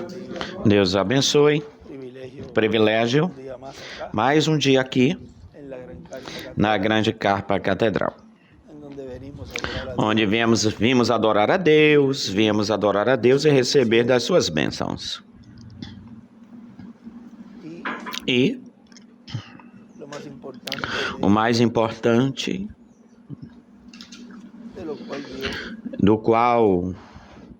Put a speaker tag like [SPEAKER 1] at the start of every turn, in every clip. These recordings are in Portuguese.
[SPEAKER 1] bendiga.
[SPEAKER 2] Deus abençoe. Privilégio. Mais um dia aqui na Grande Carpa Catedral, onde vimos adorar a Deus, e receber das suas bênçãos. E o mais importante, do qual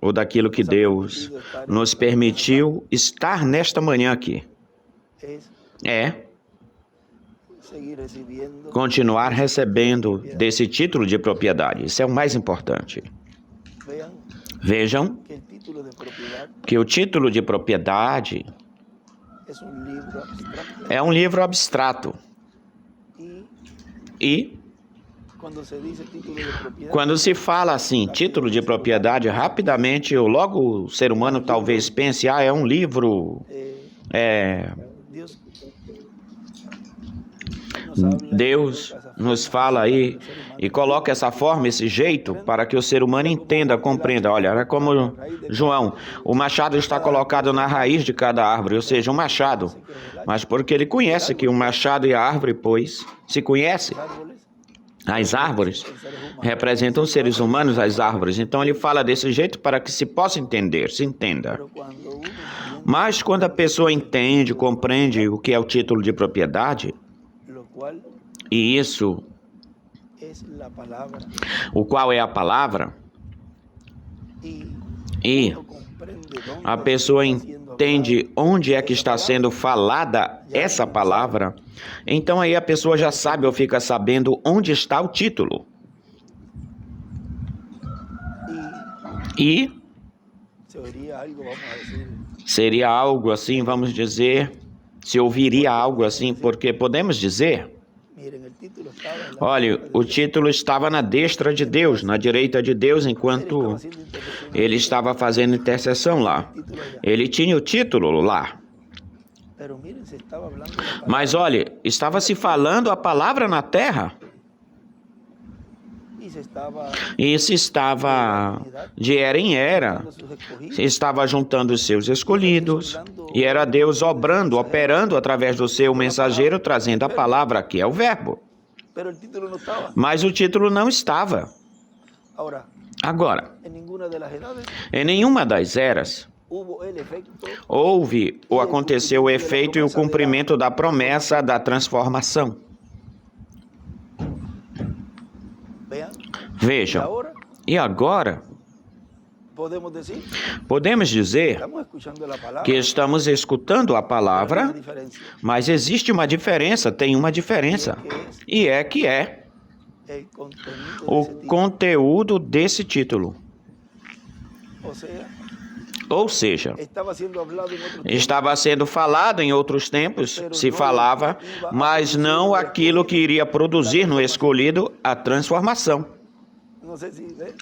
[SPEAKER 2] ou daquilo que Deus nos permitiu estar nesta manhã aqui, é continuar recebendo desse título de propriedade. Isso é o mais importante. Vejam que o título de propriedade é um livro abstrato. E quando se fala assim, título de propriedade, rapidamente, logo o ser humano talvez pense, é um livro. Deus nos fala aí e coloca essa forma, esse jeito, para que o ser humano entenda, compreenda. Olha, é como João, o machado está colocado na raiz de cada árvore, ou seja, um machado. Mas porque ele conhece que o machado e a árvore, pois, se conhece. As árvores representam os seres humanos, as árvores. Então ele fala desse jeito para que se possa entender, se entenda. Mas quando a pessoa entende, compreende o que é o título de propriedade, e isso, o qual é a palavra, e a pessoa entende onde é que está sendo falada essa palavra, então aí a pessoa já sabe ou fica sabendo onde está o título. E seria algo assim, vamos dizer, se ouviria algo assim, porque podemos dizer, olha, o título estava na destra de Deus, na direita de Deus, enquanto ele estava fazendo intercessão lá. Ele tinha o título lá. Mas olha, estava se falando a palavra na terra. E se estava de era em era, estava juntando os seus escolhidos, e era Deus operando através do seu mensageiro, trazendo a palavra, que é o verbo. Mas o título não estava. Agora, em nenhuma das eras, houve ou aconteceu o efeito e o cumprimento da promessa da transformação. Vejam, e agora, podemos dizer que estamos escutando a palavra, mas existe uma diferença, tem uma diferença, e é que é o conteúdo desse título. Ou seja, estava sendo falado em outros tempos, se falava, mas não aquilo que iria produzir no escolhido a transformação.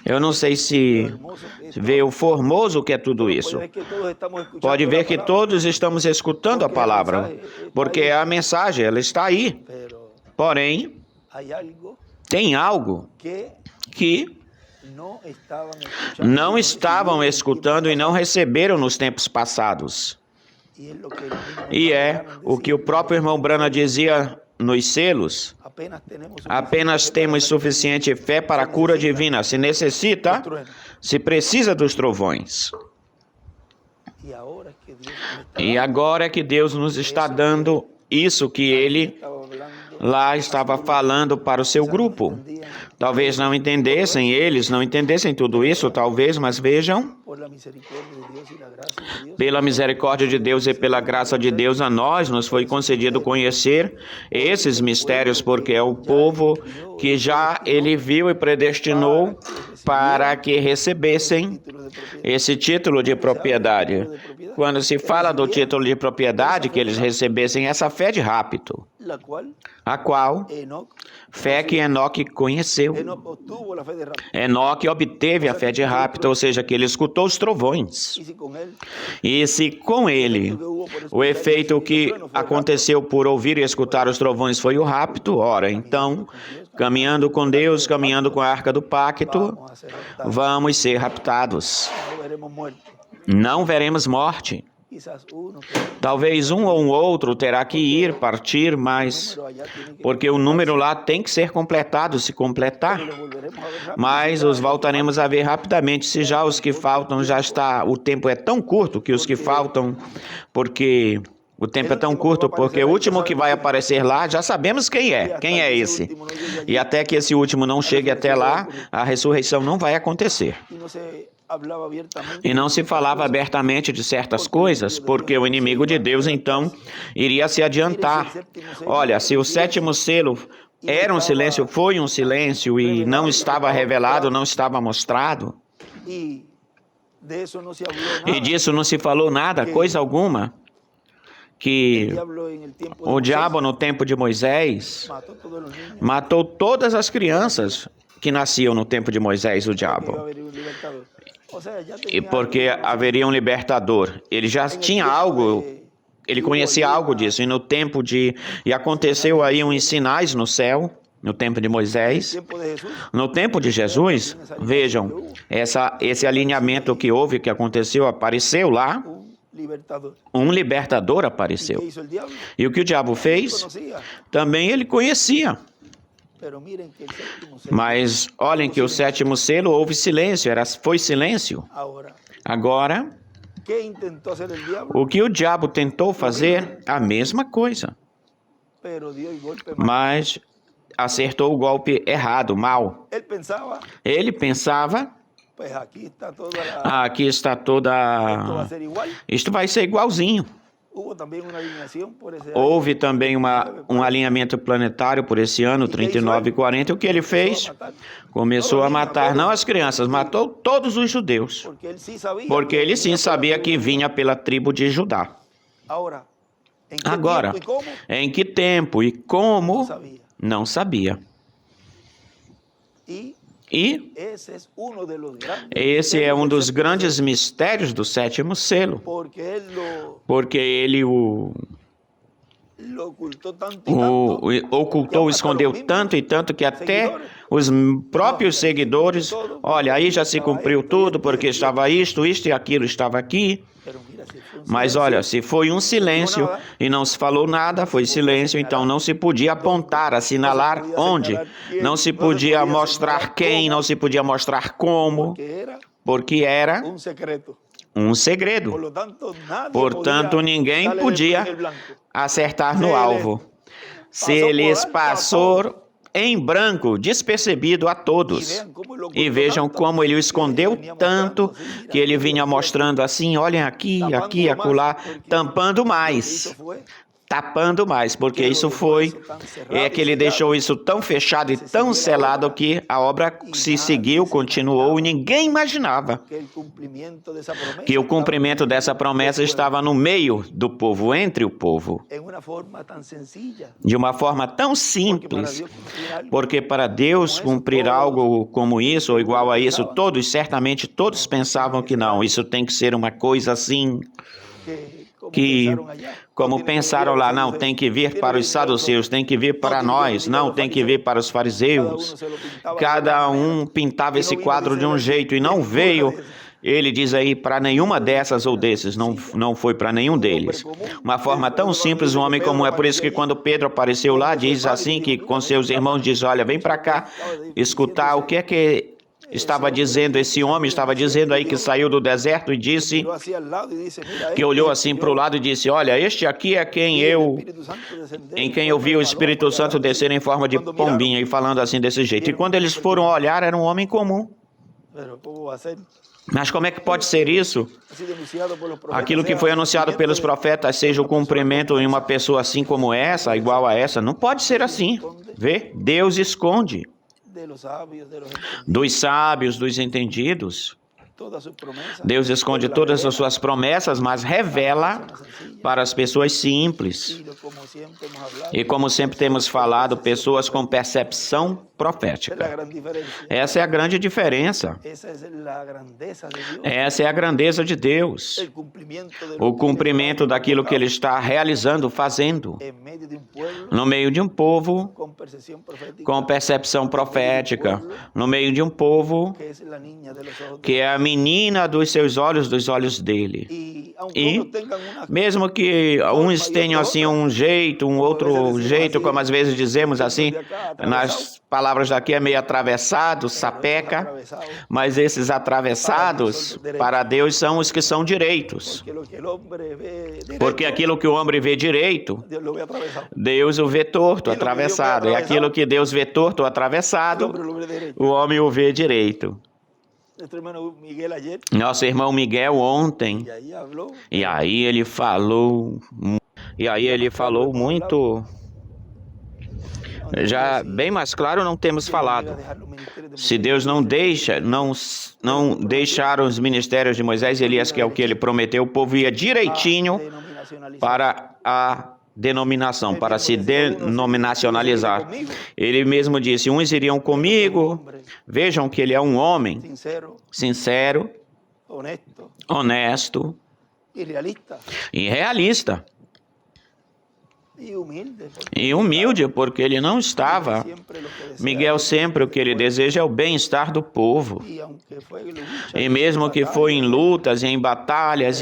[SPEAKER 2] Eu não sei se vê o formoso que é tudo isso. Pode ver que todos estamos escutando a palavra, porque a mensagem, ela está aí. Porém, tem algo que não estavam escutando e não receberam nos tempos passados. E é o que o próprio irmão Branham dizia nos selos: apenas temos suficiente fé para a cura divina. Se necessita, se precisa dos trovões. E agora é que Deus nos está dando isso que Ele lá estava falando para o seu grupo. Talvez não entendessem, eles não entendessem tudo isso, talvez, mas vejam, pela misericórdia de Deus e pela graça de Deus, a nós nos foi concedido conhecer esses mistérios, porque é o povo que já Ele viu e predestinou para que recebessem esse título de propriedade. Quando se fala do título de propriedade, que eles recebessem essa fé de rapto, a qual fé que Enoque conheceu. Enoque obteve a fé de rapto, ou seja, que ele escutou os trovões. E se com ele o efeito que aconteceu por ouvir e escutar os trovões foi o rapto, ora, então, caminhando com Deus, caminhando com a arca do pacto, vamos ser raptados. Não veremos morte. Talvez um ou um outro terá que ir, partir, mas porque o número lá tem que ser completado, se completar. Mas os voltaremos a ver rapidamente, se já os que faltam já está, o tempo é tão curto que os que faltam, porque o tempo é tão curto, porque o último que vai aparecer lá, já sabemos quem é esse. E até que esse último não chegue até lá, a ressurreição não vai acontecer. E não se falava abertamente de certas coisas, porque o inimigo de Deus, então, iria se adiantar. Olha, se o sétimo selo era um silêncio, foi um silêncio e não estava revelado, não estava mostrado, e disso não se falou nada, coisa alguma, que o diabo no tempo de Moisés matou todas as crianças que nasciam no tempo de Moisés, o diabo. E porque haveria um libertador. Ele já tinha algo, ele conhecia algo disso. E no tempo e aconteceu aí uns sinais no céu, no tempo de Moisés. No tempo de Jesus, vejam, esse alinhamento que houve, que aconteceu, apareceu lá. Um libertador apareceu. E o que o diabo fez? Também ele conhecia. Mas olhem que o sétimo selo houve silêncio, foi silêncio. Agora, o que o diabo tentou fazer? A mesma coisa. Mas acertou o golpe errado, mal. Ele pensava, aqui está toda... Isto vai ser igualzinho. Houve também um alinhamento planetário por esse ano, 39 e 40. O que ele fez? Começou a matar, não as crianças, matou todos os judeus. Porque ele sim sabia que vinha pela tribo de Judá. Agora, em que tempo e como? Não sabia. E esse é um dos grandes mistérios do sétimo selo, porque ele o ocultou, escondeu tanto e tanto que até os próprios seguidores, olha, aí já se cumpriu tudo, porque estava isto e aquilo estava aqui. Mas olha, se foi um silêncio e não se falou nada, foi silêncio, então não se podia apontar, assinalar onde, não se podia mostrar quem, não se podia mostrar como, porque era um segredo. Portanto, ninguém podia acertar no alvo. Se lhes passou em branco, despercebido a todos. E vejam como ele o escondeu tanto, que ele vinha mostrando assim, olhem aqui, aqui, acolá, tampando mais, porque isso foi, que ele deixou isso tão fechado e tão selado que a obra se seguiu, continuou e ninguém imaginava que o cumprimento dessa promessa estava no meio do povo, entre o povo, de uma forma tão simples, porque para Deus cumprir algo como isso ou igual a isso, certamente todos pensavam que não, isso tem que ser uma coisa assim, que, como pensaram lá, não, tem que vir para os saduceus, tem que vir para nós, não, tem que vir para os fariseus. Cada um pintava esse quadro de um jeito e não veio, ele diz aí, para nenhuma dessas ou desses, não foi para nenhum deles. Uma forma tão simples, um homem comum. É por isso que quando Pedro apareceu lá, diz assim, que com seus irmãos diz, olha, vem para cá escutar o que é que estava dizendo, esse homem estava dizendo aí que saiu do deserto e disse, que olhou assim para o lado e disse, olha, este aqui é em quem eu vi o Espírito Santo descer em forma de pombinha e falando assim desse jeito. E quando eles foram olhar, era um homem comum. Mas como é que pode ser isso? Aquilo que foi anunciado pelos profetas seja o cumprimento em uma pessoa assim como essa, igual a essa, não pode ser assim. Vê? Deus esconde. Dos sábios, dos entendidos. Deus esconde todas as suas promessas, mas revela para as pessoas simples. E como sempre temos falado, pessoas com percepção profética. Essa é a grande diferença. Essa é a grandeza de Deus. O cumprimento daquilo que Ele está realizando, fazendo. No meio de um povo com percepção profética. No meio de um povo que é a menina dos seus olhos, dos olhos dele. E mesmo que uns tenham assim um jeito, um outro jeito, como às vezes dizemos assim, nas palavras daqui é meio atravessado, sapeca, mas esses atravessados para Deus são os que são direitos. Porque aquilo que o homem vê direito, Deus o vê torto, atravessado. E aquilo que Deus vê torto, atravessado, o homem o vê direito. Nosso irmão Miguel ontem, e aí ele falou muito, já bem mais claro não temos falado. Se Deus não deixar os ministérios de Moisés e Elias, que é o que ele prometeu, o povo ia direitinho para a denominação, para se denominacionalizar. Ele mesmo disse, uns iriam comigo, vejam que ele é um homem sincero, honesto e realista. E humilde, porque ele não estava. Miguel sempre o que ele deseja é o bem-estar do povo. E mesmo que foi em lutas e em batalhas,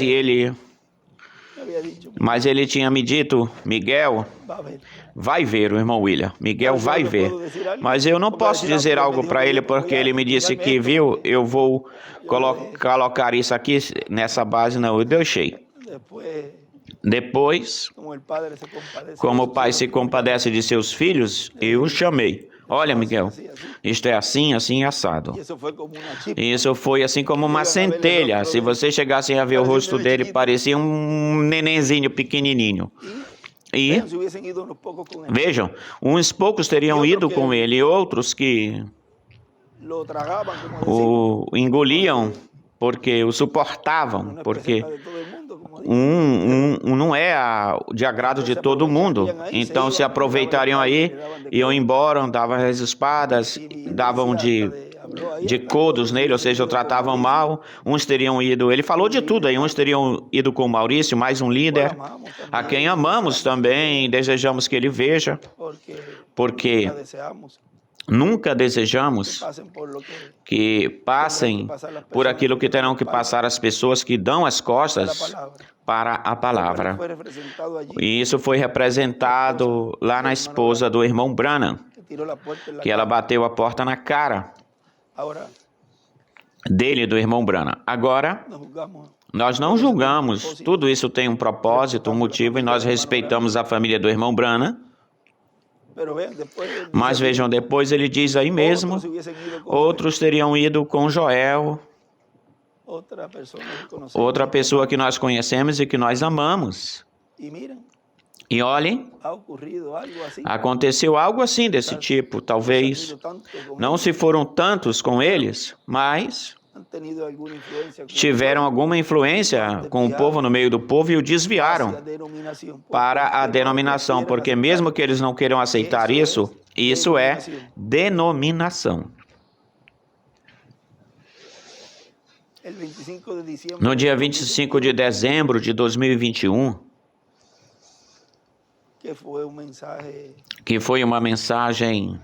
[SPEAKER 2] mas ele tinha me dito, Miguel, vai ver, o irmão William. Miguel vai ver. Mas eu não posso dizer algo para ele, porque ele me disse que, viu, eu vou colocar isso aqui nessa base, não, eu deixei. Depois, como o pai se compadece de seus filhos, eu o chamei. Olha, Miguel, isto é assim, assim, assado. E isso foi assim como uma centelha. Se vocês chegassem a ver o rosto dele, parecia um nenenzinho pequenininho. E, vejam, uns poucos teriam ido com ele, outros que o engoliam, porque o suportavam, porque não é de agrado de todo mundo. Então se aproveitariam aí, iam embora, davam as espadas, davam de codos nele, ou seja, o tratavam mal. Uns teriam ido, ele falou de tudo aí, uns teriam ido com o Maurício, mais um líder, a quem amamos também, desejamos que ele veja, porque nunca desejamos que passem por aquilo que terão que passar as pessoas que dão as costas para a palavra. E isso foi representado lá na esposa do irmão Branham, que ela bateu a porta na cara dele, do irmão Branham. Agora, nós não julgamos, tudo isso tem um propósito, um motivo, e nós respeitamos a família do irmão Branham. Mas vejam, depois ele diz aí mesmo, outros teriam ido com Joel, outra pessoa que nós conhecemos e que nós amamos. E olhem, aconteceu algo assim desse tipo, talvez, não se foram tantos com eles, mas tiveram alguma influência com o povo, no meio do povo, e o desviaram para a denominação, porque mesmo que eles não queiram aceitar isso, isso é denominação. No dia 25 de dezembro de 2021, que foi uma mensagem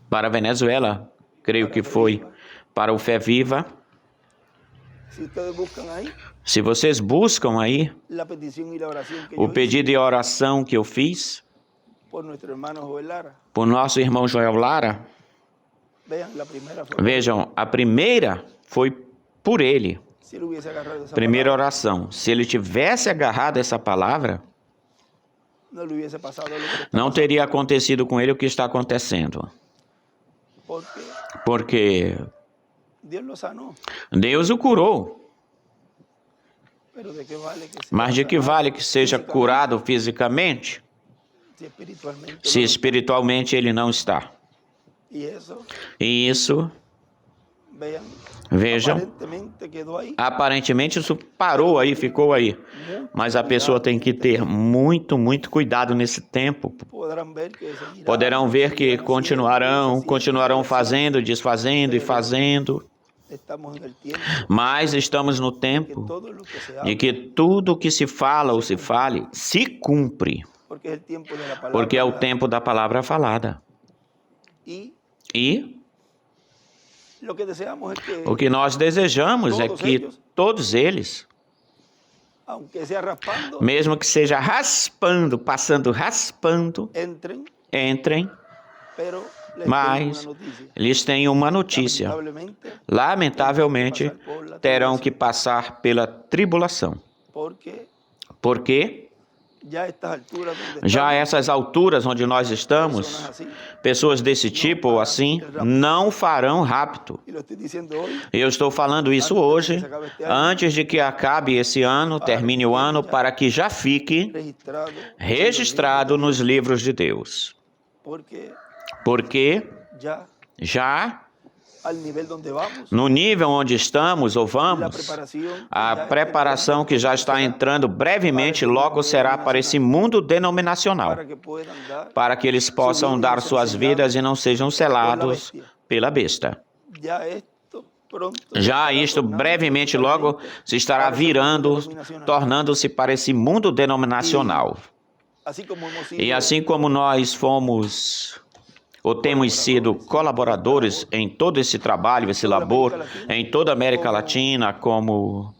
[SPEAKER 2] para a Venezuela, creio que foi, para o Fé Viva. Se vocês buscam aí o pedido e a oração que eu fiz por nosso irmão Joel Lara, vejam, a primeira foi por ele. Primeira oração. Se ele tivesse agarrado essa palavra, não teria acontecido com ele o que está acontecendo. Porque Deus o curou. Mas de que vale que seja curado fisicamente, se espiritualmente ele não está? E isso, vejam, aparentemente isso parou aí, ficou aí. Mas a pessoa tem que ter muito, muito cuidado nesse tempo. Poderão ver que continuarão fazendo, desfazendo e fazendo. Mas estamos no tempo de que tudo que se fala ou se fale, se cumpre. Porque é o tempo da palavra falada. E o que nós desejamos é que todos eles
[SPEAKER 1] aunque sea raspando,
[SPEAKER 2] mesmo que seja raspando, passando raspando, entrem,
[SPEAKER 1] pero les tengo
[SPEAKER 2] mas
[SPEAKER 1] una noticia.
[SPEAKER 2] lhes tenho uma notícia. Lamentavelmente, terão que passar pela tribulação. Porque já a essas alturas onde nós estamos, pessoas desse tipo ou assim não farão rapto. Eu estou falando isso hoje, antes de que acabe esse ano, termine o ano, para que já fique registrado nos livros de Deus. Porque já no nível onde estamos ou vamos, a preparação que já está entrando brevemente logo será para esse mundo denominacional, para que eles possam dar suas vidas e não sejam selados pela besta. Já isto brevemente logo se estará virando, tornando-se para esse mundo denominacional. E assim como nós fomos ou temos sido colaboradores em todo esse trabalho, esse labor, em toda a América Latina, como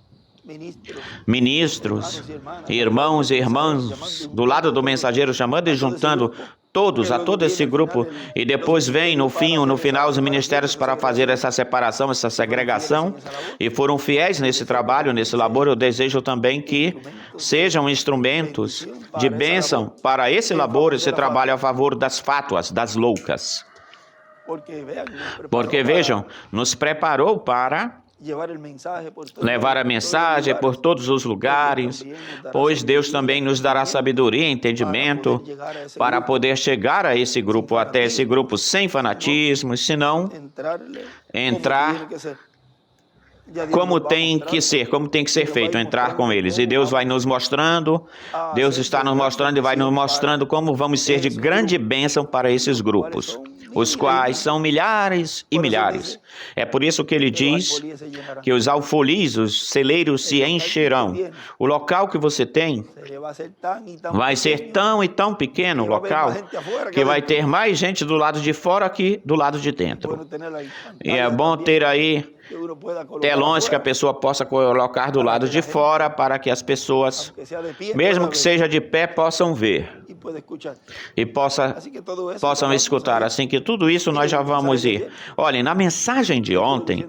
[SPEAKER 2] ministros, irmãos e irmãs, do lado do mensageiro, chamando e juntando todos, a todo esse grupo, e depois vem no fim ou no final os ministérios para fazer essa separação, essa segregação, e foram fiéis nesse trabalho, nesse labor. Eu desejo também que sejam instrumentos de bênção para esse labor, esse trabalho a favor das fátuas, das loucas. Porque vejam, nos preparou para levar a mensagem por todos os lugares, pois Deus também nos dará sabedoria e entendimento para poder chegar a esse grupo, até esse grupo sem fanatismo, senão entrar como tem que ser feito, entrar com eles. E Deus vai nos mostrando, Deus está nos mostrando e vai nos mostrando como vamos ser de grande bênção para esses grupos, os quais são milhares e milhares. É por isso que ele diz que os alfolis, os celeiros se encherão. O local que você tem vai ser tão e tão pequeno o local que vai ter mais gente do lado de fora que do lado de dentro. E é bom ter aí telões que a pessoa possa colocar do lado de fora para que as pessoas, mesmo que seja de pé, possam ver e possam escutar. Assim que tudo isso nós já vamos ir. Olhem, na mensagem de ontem,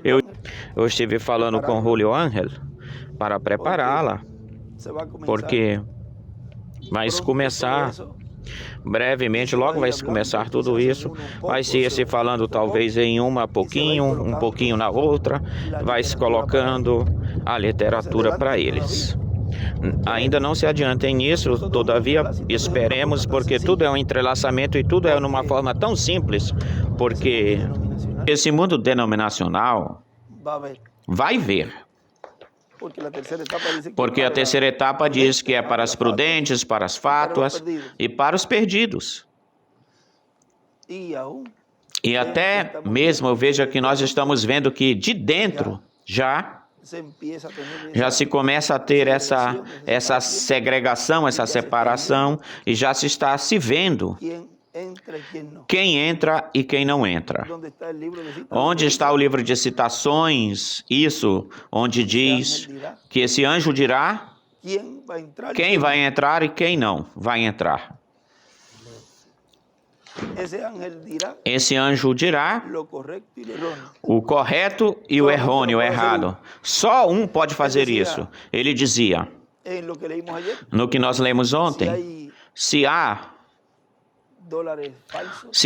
[SPEAKER 2] eu estive falando com Julio Ángel para prepará-la, porque vai começar brevemente, logo vai começar tudo isso, vai se falando talvez em um pouquinho na outra, vai se colocando a literatura para eles. Ainda não se adiantem nisso, todavia esperemos, porque tudo é um entrelaçamento e tudo é numa forma tão simples, porque esse mundo denominacional vai ver. Porque a terceira etapa diz que é para as prudentes, para as fátuas e para os perdidos. E até mesmo eu vejo que nós estamos vendo que de dentro já se começa a ter essa segregação, essa separação, e já se está se vendo quem entra e quem não entra. Onde está o livro de citações? Isso, onde diz que esse anjo dirá quem vai entrar e quem não vai entrar. Esse anjo dirá o correto e o errôneo, o errado. Só um pode fazer isso. Ele dizia, no que nós lemos ontem, se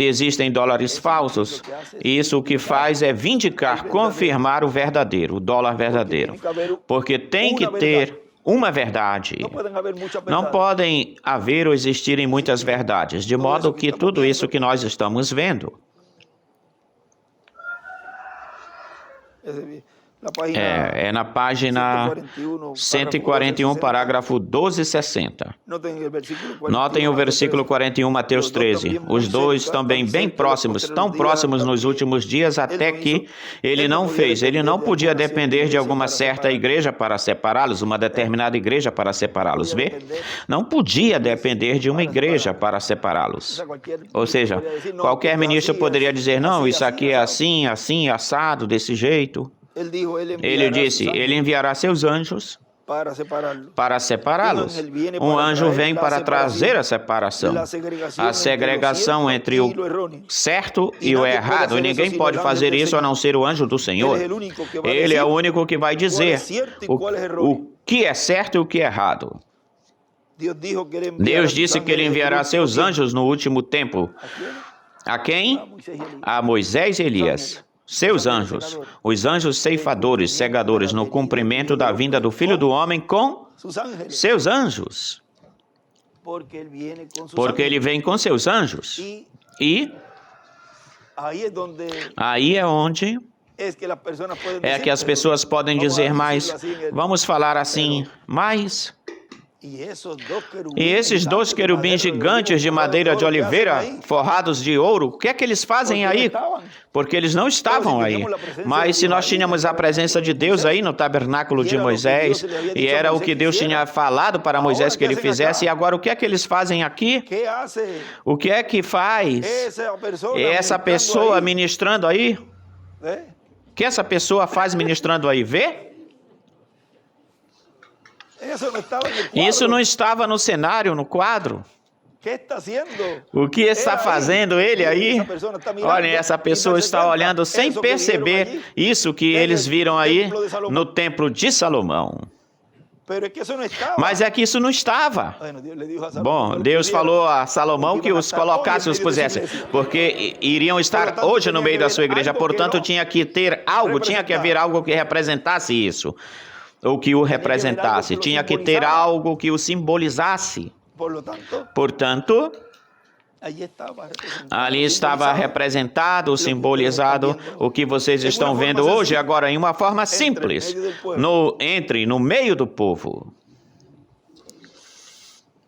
[SPEAKER 2] existem dólares falsos, isso o que faz é vindicar, confirmar o verdadeiro, o dólar verdadeiro. Porque tem que ter uma verdade. Não podem haver ou existirem muitas verdades, de modo que tudo isso que nós estamos vendo é na página 141, parágrafo 1260. Notem o versículo 41, Mateus 13. Os dois também bem próximos, tão próximos nos últimos dias, até que ele não fez. Ele não podia depender de alguma certa igreja para separá-los, uma determinada igreja para separá-los. Vê? Não podia depender de uma igreja para separá-los. Ou seja, qualquer ministro poderia dizer, não, isso aqui é assim, assado, desse jeito. Ele disse, ele enviará seus anjos
[SPEAKER 1] para separá-los.
[SPEAKER 2] Um anjo vem para trazer a separação, a segregação entre o certo e o errado. E ninguém pode fazer isso a não ser o anjo do Senhor. Ele é o único que vai dizer o que é certo e o que é errado. Deus disse que ele enviará seus anjos no último tempo. A quem? A Moisés e Elias. Seus anjos, os anjos ceifadores, segadores, no cumprimento da vinda do Filho do Homem com seus anjos. Porque ele vem com seus anjos. E aí é onde que as pessoas podem dizer mais, vamos falar assim, mais. E esses dois querubins gigantes de madeira de oliveira, forrados de ouro, o que é que eles fazem aí? Porque eles não estavam aí. Mas se nós tínhamos a presença de Deus aí no tabernáculo de Moisés, e era o que Deus tinha falado para Moisés que ele fizesse, e agora o que é que eles fazem aqui? O que é que faz essa pessoa ministrando aí? O que essa pessoa faz ministrando aí? Vê? Isso não estava no cenário, no quadro. O que está fazendo ele aí? Olhem, essa pessoa está olhando sem perceber isso que eles viram aí no templo de Salomão. Mas é que isso não estava. Bom, Deus falou a Salomão que os colocasse, os pusesse, porque iriam estar hoje no meio da sua igreja, portanto tinha que ter algo, tinha que haver algo que representasse isso. Ou que o representasse, tinha que ter algo que o simbolizasse. Portanto, ali estava representado, simbolizado, o que vocês estão vendo hoje, agora em uma forma simples, no meio do povo.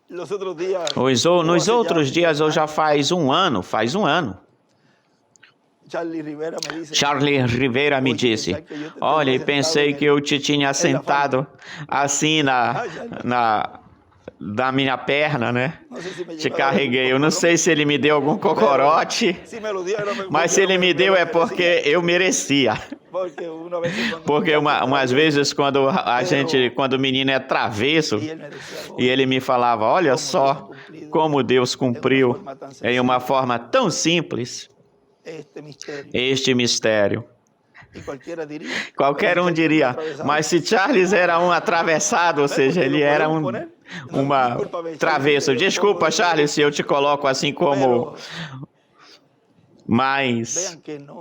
[SPEAKER 2] Nos outros dias, ou já faz um ano, Charlie Rivera me disse, olha, pensei que eu te tinha sentado assim na minha perna, né? Te carreguei. Eu não sei se ele me deu algum cocorote, mas se ele me deu é porque eu merecia. Porque umas vezes quando o menino é travesso, e ele me falava, olha só como Deus cumpriu em uma forma tão simples este mistério. Qualquer um diria, mas se Charles era um atravessado, ou seja, ele era uma travesso. Desculpa, Charles, se eu te coloco assim como... Mas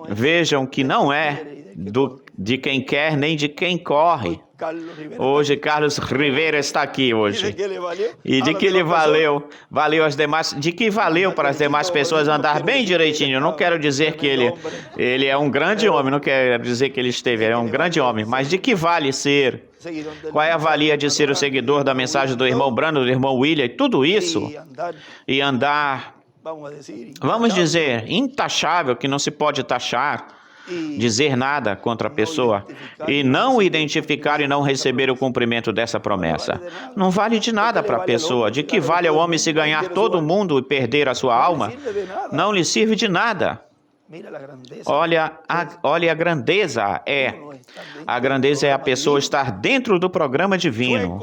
[SPEAKER 2] vejam que não é de quem quer nem de quem corre. Hoje Carlos Rivera está aqui hoje. E de que lhe valeu? De que valeu para as demais pessoas andar bem direitinho? Eu não quero dizer que ele é um grande homem, não quero dizer que ele é um grande homem, mas de que vale ser? Qual é a valia de ser o seguidor da mensagem do irmão Brando, do irmão William, e tudo isso? E andar, vamos dizer, intachável, que não se pode taxar, dizer nada contra a pessoa e não identificar e não receber o cumprimento dessa promessa. Não vale de nada para a pessoa. De que vale ao homem se ganhar todo mundo e perder a sua alma? Não lhe serve de nada. Olha a grandeza. A grandeza é a pessoa estar dentro do programa divino.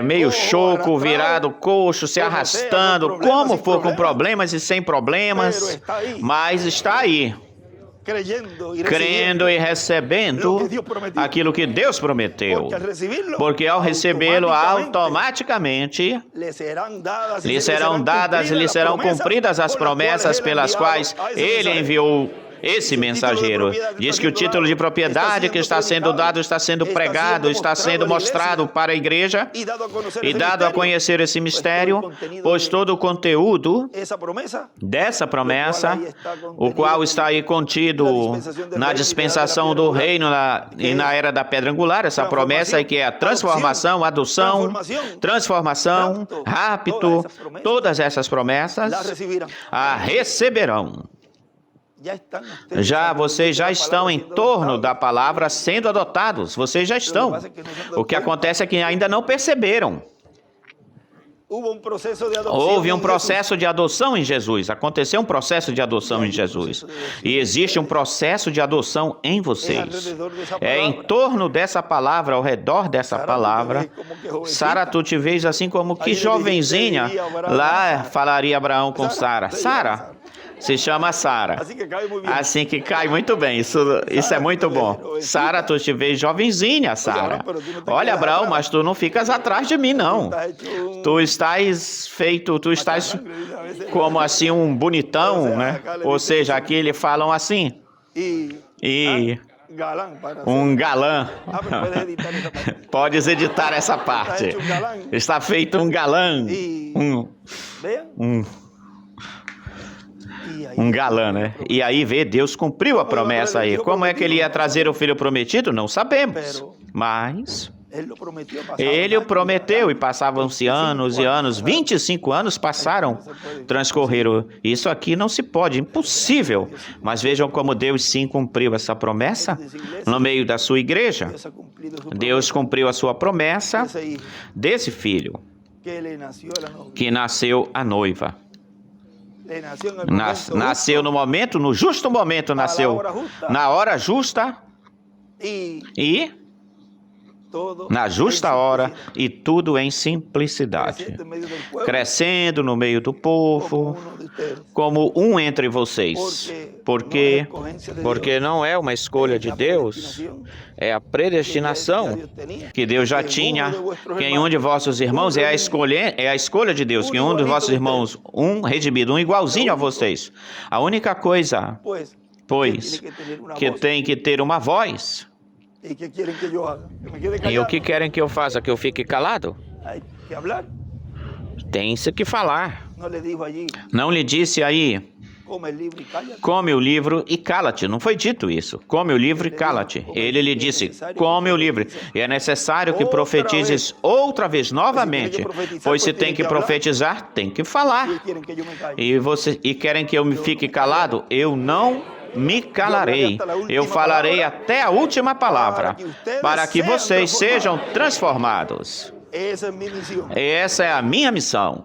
[SPEAKER 2] Meio choco, virado, coxo, se arrastando, como for, com problemas e sem problemas, mas está aí. Crendo e recebendo aquilo que Deus prometeu, porque ao recebê-lo automaticamente lhe serão cumpridas as promessas pelas quais ele enviou esse mensageiro. Diz que o título de propriedade que está sendo dado, está sendo pregado, está sendo mostrado para a igreja e dado a conhecer esse mistério, pois todo o conteúdo dessa promessa, o qual está aí contido na dispensação do reino e na era da pedra angular, essa promessa aí que é a transformação, adoção, transformação, rapto, todas essas promessas a receberão. Vocês já estão em torno da palavra sendo adotados. Vocês já estão. O que acontece é que ainda não perceberam.
[SPEAKER 1] Hubo un proceso de adopción
[SPEAKER 2] Houve
[SPEAKER 1] en
[SPEAKER 2] um
[SPEAKER 1] Jesús.
[SPEAKER 2] processo de adoção em Jesus. Aconteceu um processo de adoção em Jesus. E existe um processo de adoção em vocês. É em torno dessa palavra, ao redor dessa palavra. Sara, tu te vês assim como que jovenzinha. Lá falaria Abraão com Sara. Sara, se chama Sara.
[SPEAKER 1] Así que cae muy bien.
[SPEAKER 2] Assim que cai muito bem. Isso é muito bom. Sara, tu te vês jovenzinha, Sara. Olha, Abraão, mas tu não ficas atrás de mim, não. Tu estás feito, tu estás como assim um bonitão, né? Ou seja, aqui eles falam assim. E
[SPEAKER 1] Galán para
[SPEAKER 2] um galã.
[SPEAKER 1] pero puedes editar esa parte.
[SPEAKER 2] Podes editar essa parte. Está feito um galã.
[SPEAKER 1] Vean. Y ahí
[SPEAKER 2] Um galã, né? E aí vê, Deus cumpriu a promessa aí. Como é que ele ia trazer o filho prometido? Não sabemos. Mas
[SPEAKER 1] él lo prometió.
[SPEAKER 2] ele o prometeu e passavam-se anos e anos. 25 anos passaram, transcorreram. Isso aqui não se pode, impossível. Mas vejam como Deus sim cumpriu essa promessa no meio da sua igreja.
[SPEAKER 1] Dios ha cumplido su
[SPEAKER 2] Deus cumpriu a sua promessa
[SPEAKER 1] promesa. Ese hijo
[SPEAKER 2] desse filho
[SPEAKER 1] que le nació a la novia.
[SPEAKER 2] que nasceu a noiva.
[SPEAKER 1] Le nació en el momento
[SPEAKER 2] Nasceu no momento, no justo momento nasceu, na hora justa
[SPEAKER 1] y
[SPEAKER 2] e
[SPEAKER 1] todo
[SPEAKER 2] na justa
[SPEAKER 1] en
[SPEAKER 2] hora
[SPEAKER 1] simplicidad.
[SPEAKER 2] e tudo em simplicidade,
[SPEAKER 1] Creciendo en medio del pueblo,
[SPEAKER 2] crescendo no meio do povo,
[SPEAKER 1] como uno de ustedes.
[SPEAKER 2] como um entre vocês. Porque não é uma escolha de Deus, é a predestinação que Deus já tinha, que em um de vossos irmãos é a escolha de Deus, que em um de vossos irmãos, um redimido, um igualzinho a vocês. A única coisa, pois, que tem que ter uma voz.
[SPEAKER 1] ¿Y qué quieren que yo haga? ¿Que me quede
[SPEAKER 2] E
[SPEAKER 1] callado?
[SPEAKER 2] o que querem que eu faça? Que eu fique calado?
[SPEAKER 1] Hay que hablar.
[SPEAKER 2] Tem-se que falar.
[SPEAKER 1] No le dijo allí,
[SPEAKER 2] Não lhe disse aí,
[SPEAKER 1] come el libro y cállate.
[SPEAKER 2] come o livro e cala-te. Não foi dito isso. Come o livro e cala-te. Ele lhe disse, come o livro. E é necessário que profetizes outra vez, novamente. Pois se tem que profetizar, tem que falar.
[SPEAKER 1] Y quieren que yo me calle.
[SPEAKER 2] E querem que eu me fique calado? Eu não me calarei. Eu falarei até a última palavra, para que vocês sejam transformados.
[SPEAKER 1] Esa es mi misión.
[SPEAKER 2] Essa é a minha missão.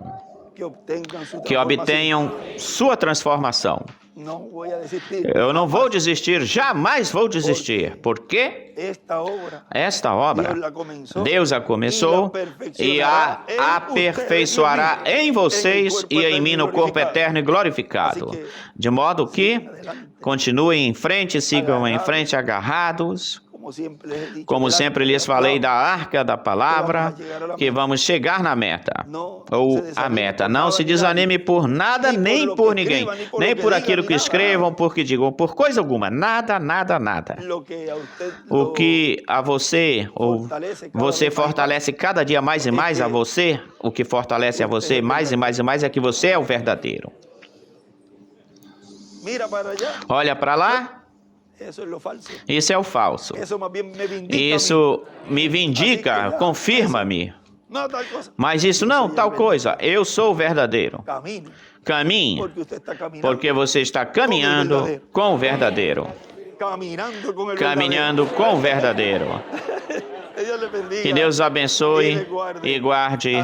[SPEAKER 1] Que obtengan su
[SPEAKER 2] Que
[SPEAKER 1] transformación.
[SPEAKER 2] obtenham sua transformação.
[SPEAKER 1] No voy a desistir.
[SPEAKER 2] Eu não vou desistir, jamais vou desistir, porque
[SPEAKER 1] Esta obra,
[SPEAKER 2] esta obra
[SPEAKER 1] Dios la comenzó,
[SPEAKER 2] Deus a começou e a aperfeiçoará em vocês e em mim no corpo eterno e glorificado. De modo que continuem em frente, sigam em frente agarrados.
[SPEAKER 1] como sempre les he dicho,
[SPEAKER 2] Como sempre lhes falei da arca da palavra, que vamos chegar na meta, ou a meta. Não se desanime por nada, nem por ninguém, nem por aquilo que escrevam, porque digam, por coisa alguma, nada, nada, nada. O que a você, ou você fortalece cada dia mais e mais a você, o que fortalece a você mais e mais e mais é que você é o verdadeiro.
[SPEAKER 1] Mira para allá,
[SPEAKER 2] Olha para lá,
[SPEAKER 1] eso es lo falso.
[SPEAKER 2] isso é o falso.
[SPEAKER 1] Eso más bien me vindica a mí.
[SPEAKER 2] Isso me vindica, confirma-me.
[SPEAKER 1] No tal cosa.
[SPEAKER 2] Mas isso não, tal coisa. Eu sou o verdadeiro.
[SPEAKER 1] Camine,
[SPEAKER 2] Caminhe,
[SPEAKER 1] porque usted está caminando.
[SPEAKER 2] porque você está caminhando com o verdadeiro.
[SPEAKER 1] Caminando con el
[SPEAKER 2] Caminhando com o verdadeiro.
[SPEAKER 1] verdadero. Dios le bendiga.
[SPEAKER 2] Que Deus abençoe e guarde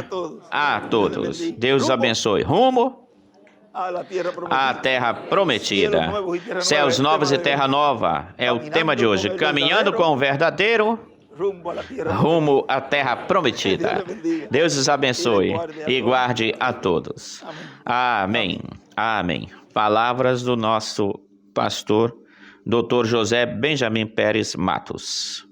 [SPEAKER 2] a todos. Deus abençoe. Rumo
[SPEAKER 1] a la tierra prometida.
[SPEAKER 2] à terra prometida. Céus novos e terra nova é o tema de hoje. Caminhando com o verdadeiro,
[SPEAKER 1] Rumbo a la tierra
[SPEAKER 2] rumo à terra prometida. Deus os abençoe e guarde a todos. Amém. Amém. Palavras do nosso pastor, Dr. José Benjamin Pérez Matos.